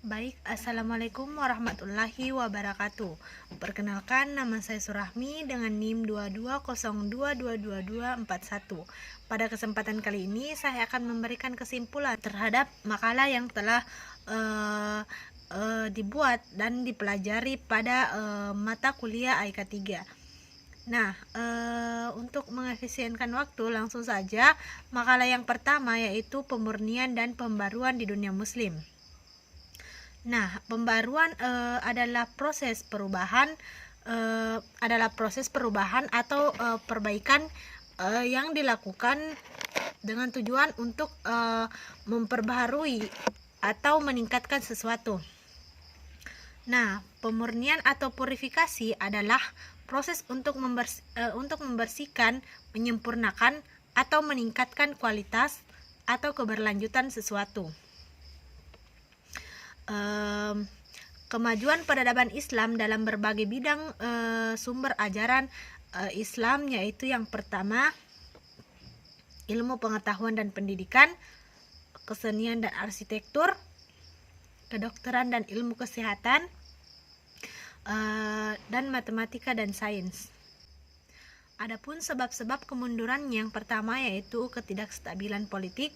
Baik, Assalamualaikum warahmatullahi wabarakatuh. Perkenalkan, nama saya Surahmi dengan NIM 22022221. Pada kesempatan kali ini, saya akan memberikan kesimpulan terhadap makalah yang telah dibuat dan dipelajari pada mata kuliah AIK 3. Nah, untuk mengefisienkan waktu, langsung saja makalah yang pertama yaitu pemurnian dan pembaruan di dunia muslim. Nah, pembaruan adalah proses perubahan atau perbaikan yang dilakukan dengan tujuan untuk memperbaharui atau meningkatkan sesuatu. Nah, pemurnian atau purifikasi adalah proses untuk membersihkan, menyempurnakan, atau meningkatkan kualitas atau keberlanjutan sesuatu. Kemajuan peradaban Islam dalam berbagai bidang sumber ajaran Islam, yaitu yang pertama ilmu pengetahuan dan pendidikan, kesenian dan arsitektur, kedokteran dan ilmu kesehatan, dan matematika dan sains. Adapun sebab-sebab kemunduran yang pertama yaitu ketidakstabilan politik,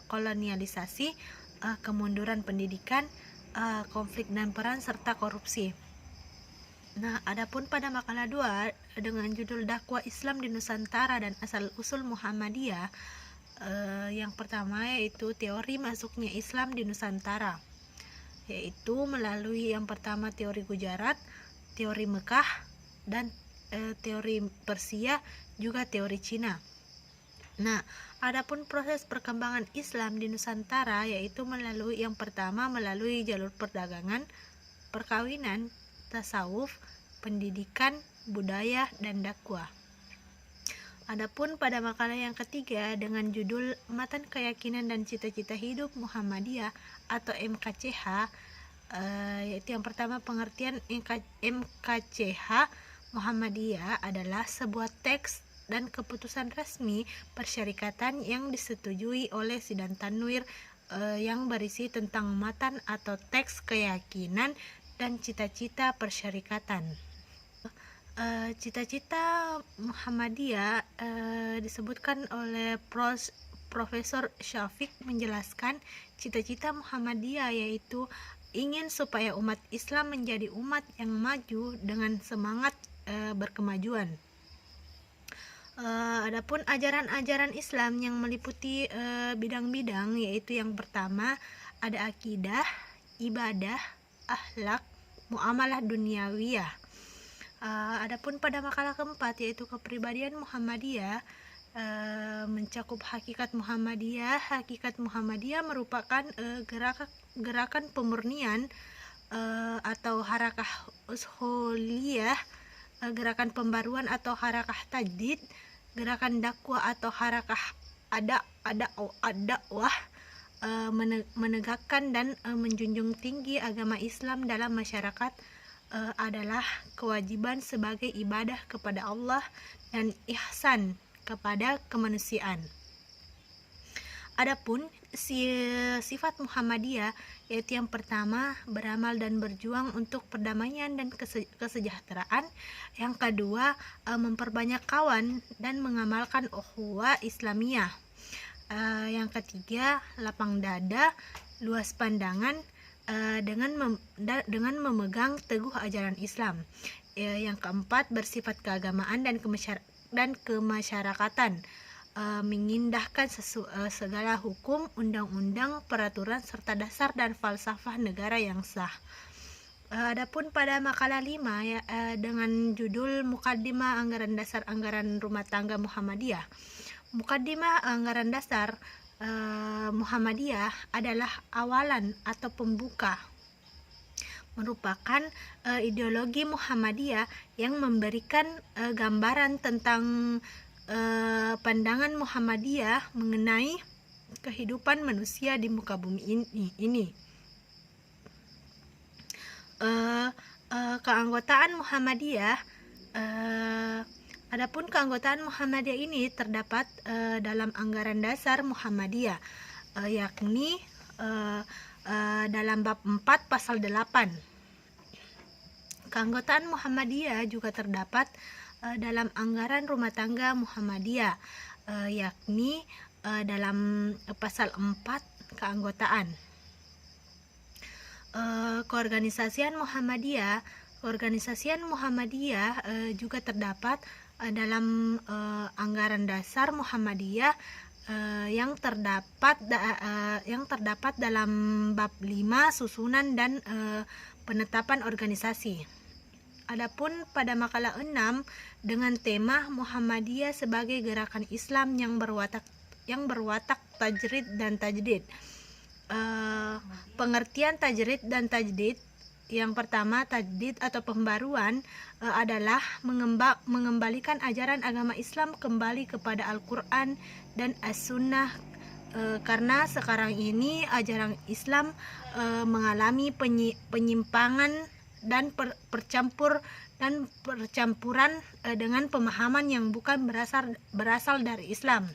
kolonialisasi, kemunduran pendidikan, konflik dan peran, serta korupsi. Nah, adapun pada makalah 2 dengan judul Dakwah Islam di Nusantara dan Asal-usul Muhammadiyah, yang pertama yaitu teori masuknya Islam di Nusantara, yaitu melalui yang pertama teori Gujarat, teori Mekah, dan teori Persia, juga teori Cina. Nah, adapun proses perkembangan Islam di Nusantara yaitu yang pertama melalui jalur perdagangan, perkawinan, tasawuf, pendidikan, budaya, dan dakwah. Adapun pada makalah yang ketiga dengan judul Matan Keyakinan dan Cita-cita Hidup Muhammadiyah atau MKCH, yaitu yang pertama pengertian MKCH Muhammadiyah adalah sebuah teks dan keputusan resmi persyarikatan yang disetujui oleh Sidang Tanwir yang berisi tentang matan atau teks keyakinan dan cita-cita persyarikatan. Cita-cita Muhammadiyah disebutkan oleh Profesor Syafiq menjelaskan cita-cita Muhammadiyah yaitu ingin supaya umat Islam menjadi umat yang maju dengan semangat berkemajuan. Adapun ajaran-ajaran Islam yang meliputi bidang-bidang yaitu yang pertama ada akidah, ibadah, akhlak, muamalah duniawiyah. Adapun pada makalah keempat yaitu kepribadian Muhammadiyah, mencakup hakikat Muhammadiyah. Hakikat Muhammadiyah merupakan gerakan pemurnian atau harakah usholiyah, gerakan pembaruan atau harakah tajdid, gerakan dakwah atau harakah dakwah, menegakkan dan menjunjung tinggi agama Islam dalam masyarakat adalah kewajiban sebagai ibadah kepada Allah dan ihsan kepada kemanusiaan. Adapun sifat Muhammadiyah yaitu yang pertama beramal dan berjuang untuk perdamaian dan kesejahteraan, yang kedua memperbanyak kawan dan mengamalkan ukhuwah Islamiyah, yang ketiga lapang dada, luas pandangan dengan memegang teguh ajaran Islam, yang keempat bersifat keagamaan dan kemasyarakatan, mengindahkan segala hukum, undang-undang, peraturan, serta dasar dan falsafah negara yang sah. Adapun pada makalah 5 dengan judul Mukaddimah Anggaran Dasar Anggaran Rumah Tangga Muhammadiyah. Mukaddimah Anggaran Dasar Muhammadiyah adalah awalan atau pembuka, merupakan ideologi Muhammadiyah yang memberikan gambaran tentang pandangan Muhammadiyah mengenai kehidupan manusia di muka bumi ini. Keanggotaan Muhammadiyah, adapun keanggotaan Muhammadiyah ini terdapat dalam anggaran dasar Muhammadiyah, yakni dalam bab 4 pasal 8. Keanggotaan Muhammadiyah juga terdapat dalam anggaran rumah tangga Muhammadiyah, yakni dalam pasal 4 keanggotaan. Keorganisasian Muhammadiyah juga terdapat dalam anggaran dasar Muhammadiyah yang terdapat dalam bab 5 susunan dan penetapan organisasi. Adapun pada makalah 6 dengan tema Muhammadiyah sebagai gerakan Islam yang berwatak tajrid dan tajdid. Pengertian tajrid dan tajdid. Yang pertama, tajdid atau pembaruan adalah mengembalikan ajaran agama Islam kembali kepada Al-Quran dan As-Sunnah, karena sekarang ini ajaran Islam mengalami penyimpangan dan percampuran dengan pemahaman yang bukan berasal dari Islam.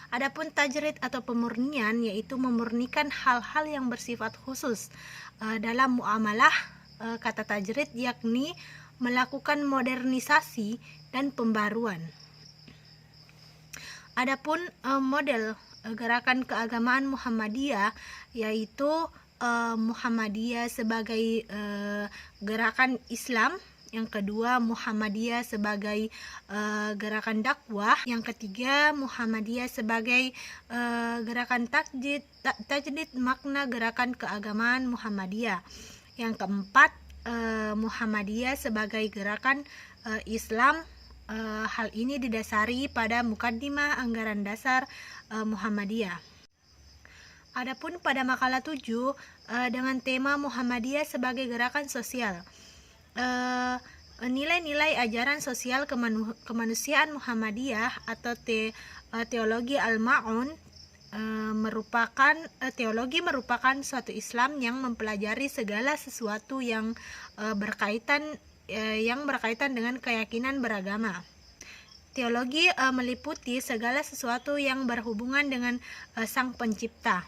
Adapun tajrid atau pemurnian yaitu memurnikan hal-hal yang bersifat khusus dalam muamalah. Kata tajrid yakni melakukan modernisasi dan pembaruan. Adapun model gerakan keagamaan Muhammadiyah yaitu Muhammadiyah sebagai gerakan Islam, yang kedua Muhammadiyah sebagai gerakan dakwah, yang ketiga Muhammadiyah sebagai gerakan tajdid makna gerakan keagamaan Muhammadiyah, yang keempat Muhammadiyah sebagai gerakan Islam. Hal ini didasari pada mukaddimah anggaran dasar Muhammadiyah. Adapun pada makalah 7 dengan tema Muhammadiyah sebagai gerakan sosial, nilai-nilai ajaran sosial kemanusiaan Muhammadiyah atau teologi Al-Ma'un merupakan suatu Islam yang mempelajari segala sesuatu yang berkaitan dengan keyakinan beragama. Teologi meliputi segala sesuatu yang berhubungan dengan Sang Pencipta.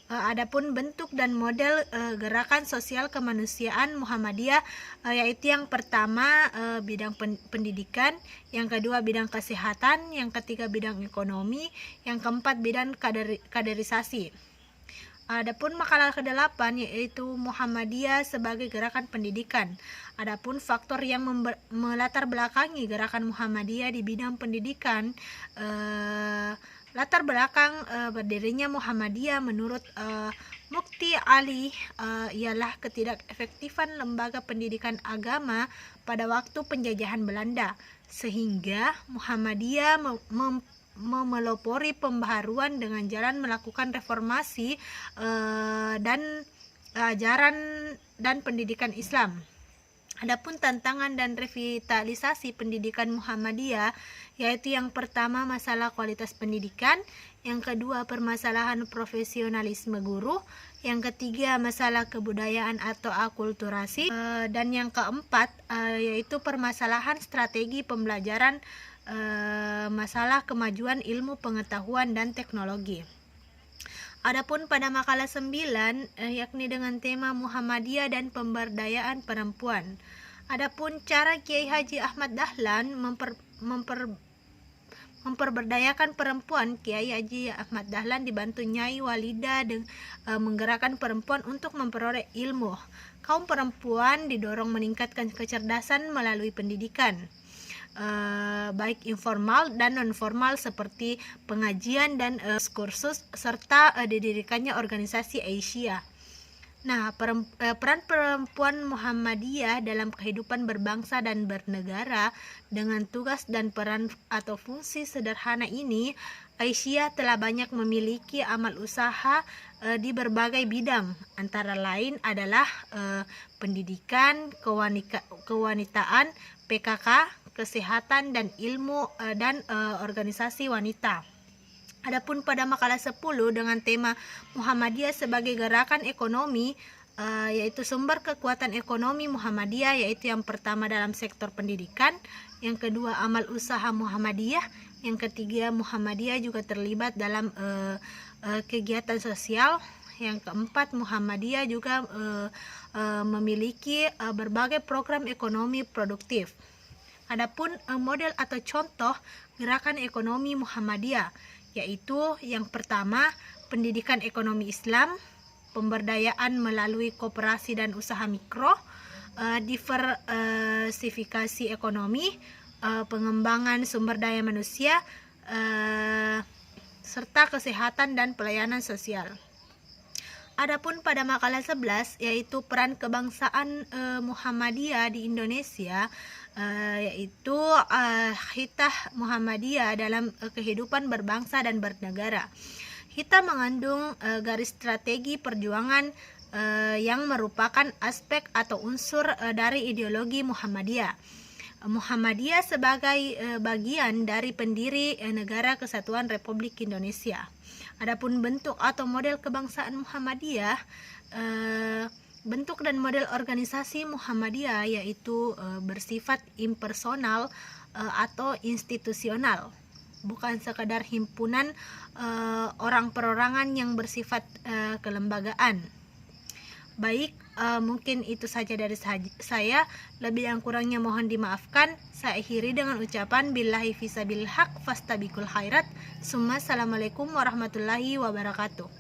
Adapun bentuk dan model gerakan sosial kemanusiaan Muhammadiyah yaitu yang pertama bidang pendidikan, yang kedua bidang kesehatan, yang ketiga bidang ekonomi, yang keempat bidang kaderisasi. Adapun makalah ke-8 yaitu Muhammadiyah sebagai gerakan pendidikan. Adapun faktor yang melatar belakangi gerakan Muhammadiyah di bidang pendidikan, latar belakang berdirinya Muhammadiyah menurut Mukti Ali ialah ketidakefektifan lembaga pendidikan agama pada waktu penjajahan Belanda, sehingga Muhammadiyah memelopori pembaharuan dengan jalan melakukan reformasi dan ajaran dan pendidikan Islam. Adapun tantangan dan revitalisasi pendidikan Muhammadiyah yaitu yang pertama masalah kualitas pendidikan, yang kedua permasalahan profesionalisme guru, yang ketiga masalah kebudayaan atau akulturasi, dan yang keempat yaitu permasalahan strategi pembelajaran, masalah kemajuan ilmu pengetahuan dan teknologi. Adapun pada makalah 9 yakni dengan tema Muhammadiyah dan pemberdayaan perempuan. Adapun cara Kiai Haji Ahmad Dahlan memperberdayakan perempuan, Kiai Haji Ahmad Dahlan dibantu Nyai Walida menggerakkan perempuan untuk memperoleh ilmu. Kaum perempuan didorong meningkatkan kecerdasan melalui pendidikan, baik informal dan non-formal seperti pengajian dan kursus, serta didirikannya organisasi Asia. Nah, peran perempuan Muhammadiyah dalam kehidupan berbangsa dan bernegara dengan tugas dan peran atau fungsi sederhana ini, Aisyah telah banyak memiliki amal usaha di berbagai bidang, antara lain adalah pendidikan, kewanitaan, PKK, kesehatan dan ilmu dan organisasi wanita. Adapun pada makalah 10 dengan tema Muhammadiyah sebagai gerakan ekonomi, yaitu sumber kekuatan ekonomi Muhammadiyah, yaitu yang pertama dalam sektor pendidikan, yang kedua amal usaha Muhammadiyah, yang ketiga Muhammadiyah juga terlibat dalam kegiatan sosial, Yang keempat, Muhammadiyah juga memiliki berbagai program ekonomi produktif. Adapun model atau contoh gerakan ekonomi Muhammadiyah, yaitu yang pertama, pendidikan ekonomi Islam, pemberdayaan melalui koperasi dan usaha mikro, diversifikasi ekonomi, pengembangan sumber daya manusia, serta kesehatan dan pelayanan sosial. Adapun pada makalah 11, yaitu peran kebangsaan Muhammadiyah di Indonesia, yaitu Hitah Muhammadiyah dalam kehidupan berbangsa dan bernegara. Hitah mengandung garis strategi perjuangan yang merupakan aspek atau unsur dari ideologi Muhammadiyah. Muhammadiyah sebagai bagian dari pendiri Negara Kesatuan Republik Indonesia. Adapun bentuk atau model kebangsaan Muhammadiyah, bentuk dan model organisasi Muhammadiyah yaitu bersifat impersonal atau institusional, bukan sekadar himpunan orang perorangan yang bersifat kelembagaan. Baik, mungkin itu saja dari saya. Lebih yang kurangnya mohon dimaafkan. Saya akhiri dengan ucapan billahi fisabilil haq fastabiqul khairat. Assalamualaikum warahmatullahi wabarakatuh.